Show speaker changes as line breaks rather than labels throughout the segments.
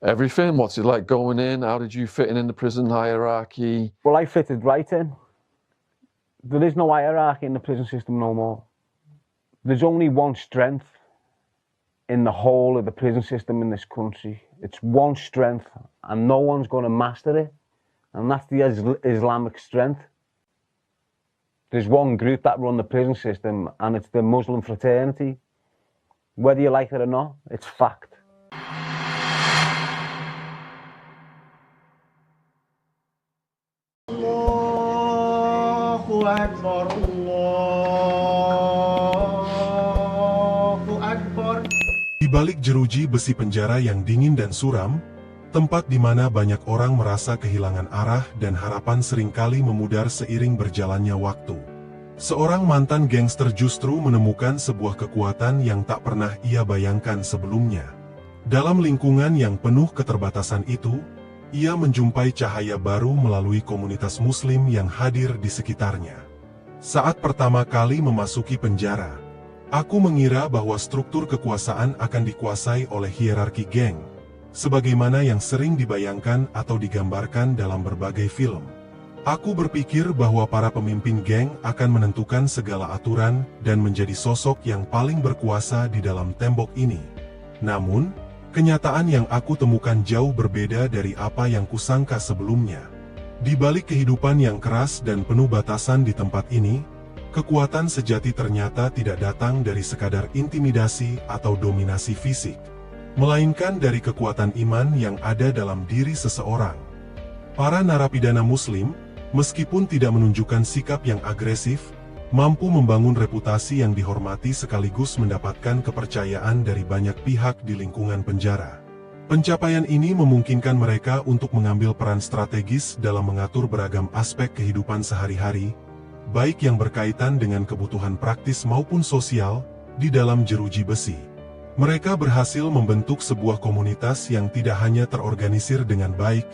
Everything? What's it like going in? How did you fit in the prison hierarchy?
Well, I fitted right in. There is no hierarchy in the prison system no more. There's only one strength in the whole of the prison system in this country. It's one strength, and no one's going to master it, and that's the Islamic strength. There's one group that run the prison system, and it's the Muslim fraternity. Whether you like it or not, it's fact.
Allahu Akbar, Allahu Akbar.
Di balik jeruji besi penjara yang dingin dan suram, tempat di mana banyak orang merasa kehilangan arah dan harapan seringkali memudar seiring berjalannya waktu. Seorang mantan gangster justru menemukan sebuah kekuatan yang tak pernah ia bayangkan sebelumnya. Dalam lingkungan yang penuh keterbatasan itu, ia menjumpai cahaya baru melalui komunitas Muslim yang hadir di sekitarnya. Saat pertama kali memasuki penjara, aku mengira bahwa struktur kekuasaan akan dikuasai oleh hierarki geng, sebagaimana yang sering dibayangkan atau digambarkan dalam berbagai film. Aku berpikir bahwa para pemimpin geng akan menentukan segala aturan dan menjadi sosok yang paling berkuasa di dalam tembok ini. Namun, kenyataan yang aku temukan jauh berbeda dari apa yang kusangka sebelumnya. Di balik kehidupan yang keras dan penuh batasan di tempat ini, kekuatan sejati ternyata tidak datang dari sekadar intimidasi atau dominasi fisik, melainkan dari kekuatan iman yang ada dalam diri seseorang. Para narapidana Muslim, meskipun tidak menunjukkan sikap yang agresif, mampu membangun reputasi yang dihormati sekaligus mendapatkan kepercayaan dari banyak pihak di lingkungan penjara. Pencapaian ini memungkinkan mereka untuk mengambil peran strategis dalam mengatur beragam aspek kehidupan sehari-hari, baik yang berkaitan dengan kebutuhan praktis maupun sosial, di dalam jeruji besi. Mereka berhasil membentuk sebuah komunitas yang tidak hanya terorganisir dengan baik,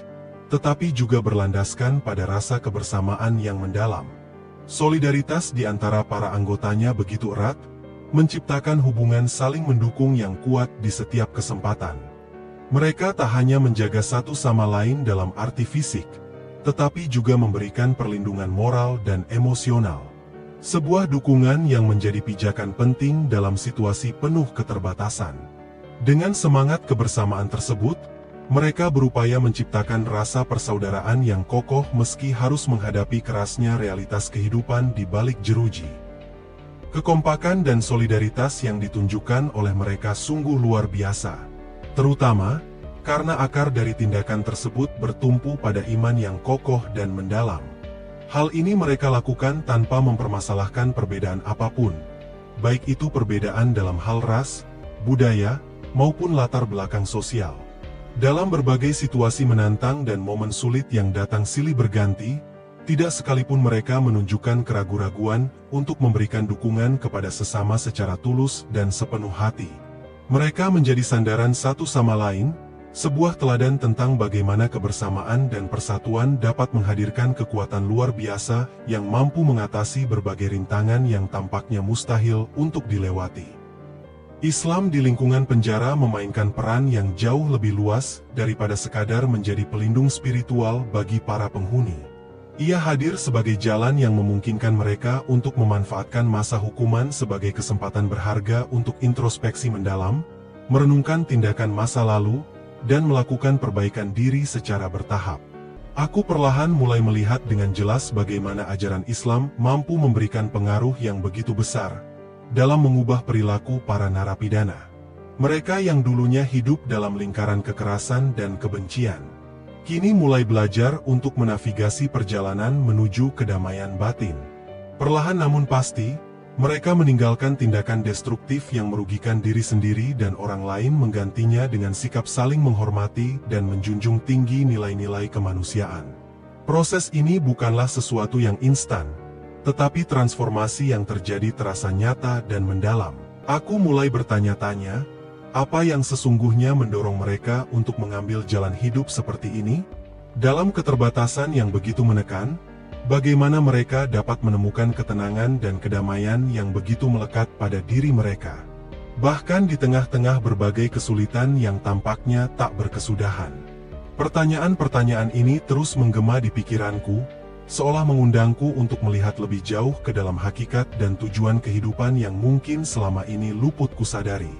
tetapi juga berlandaskan pada rasa kebersamaan yang mendalam. Solidaritas di antara para anggotanya begitu erat, menciptakan hubungan saling mendukung yang kuat di setiap kesempatan. Mereka tak hanya menjaga satu sama lain dalam arti fisik, tetapi juga memberikan perlindungan moral dan emosional. Sebuah dukungan yang menjadi pijakan penting dalam situasi penuh keterbatasan. Dengan semangat kebersamaan tersebut, mereka berupaya menciptakan rasa persaudaraan yang kokoh meski harus menghadapi kerasnya realitas kehidupan di balik jeruji. Kekompakan dan solidaritas yang ditunjukkan oleh mereka sungguh luar biasa, terutama karena akar dari tindakan tersebut bertumpu pada iman yang kokoh dan mendalam. Hal ini mereka lakukan tanpa mempermasalahkan perbedaan apapun, baik itu perbedaan dalam hal ras, budaya, maupun latar belakang sosial. Dalam berbagai situasi menantang dan momen sulit yang datang silih berganti, tidak sekalipun mereka menunjukkan keraguan-raguan untuk memberikan dukungan kepada sesama secara tulus dan sepenuh hati. Mereka menjadi sandaran satu sama lain, sebuah teladan tentang bagaimana kebersamaan dan persatuan dapat menghadirkan kekuatan luar biasa yang mampu mengatasi berbagai rintangan yang tampaknya mustahil untuk dilewati. Islam di lingkungan penjara memainkan peran yang jauh lebih luas daripada sekadar menjadi pelindung spiritual bagi para penghuni. Ia hadir sebagai jalan yang memungkinkan mereka untuk memanfaatkan masa hukuman sebagai kesempatan berharga untuk introspeksi mendalam, merenungkan tindakan masa lalu, dan melakukan perbaikan diri secara bertahap. Aku perlahan mulai melihat dengan jelas bagaimana ajaran Islam mampu memberikan pengaruh yang begitu besar dalam mengubah perilaku para narapidana. Mereka yang dulunya hidup dalam lingkaran kekerasan dan kebencian, kini mulai belajar untuk menavigasi perjalanan menuju kedamaian batin. Perlahan namun pasti, mereka meninggalkan tindakan destruktif yang merugikan diri sendiri dan orang lain, menggantinya dengan sikap saling menghormati dan menjunjung tinggi nilai-nilai kemanusiaan. Proses ini bukanlah sesuatu yang instan, tetapi transformasi yang terjadi terasa nyata dan mendalam. Aku mulai bertanya-tanya, apa yang sesungguhnya mendorong mereka untuk mengambil jalan hidup seperti ini? Dalam keterbatasan yang begitu menekan, bagaimana mereka dapat menemukan ketenangan dan kedamaian yang begitu melekat pada diri mereka? Bahkan di tengah-tengah berbagai kesulitan yang tampaknya tak berkesudahan. Pertanyaan-pertanyaan ini terus menggema di pikiranku, seolah mengundangku untuk melihat lebih jauh ke dalam hakikat dan tujuan kehidupan yang mungkin selama ini luput kusadari.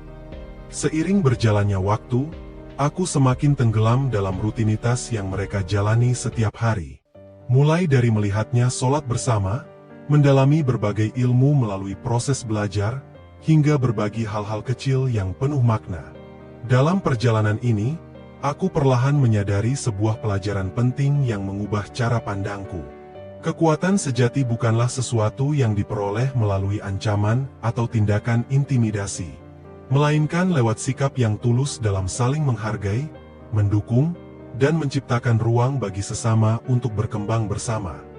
Seiring berjalannya waktu, aku semakin tenggelam dalam rutinitas yang mereka jalani setiap hari. Mulai dari melihatnya sholat bersama, mendalami berbagai ilmu melalui proses belajar, hingga berbagi hal-hal kecil yang penuh makna. Dalam perjalanan ini, aku perlahan menyadari sebuah pelajaran penting yang mengubah cara pandangku. Kekuatan sejati bukanlah sesuatu yang diperoleh melalui ancaman atau tindakan intimidasi, melainkan lewat sikap yang tulus dalam saling menghargai, mendukung, dan menciptakan ruang bagi sesama untuk berkembang bersama.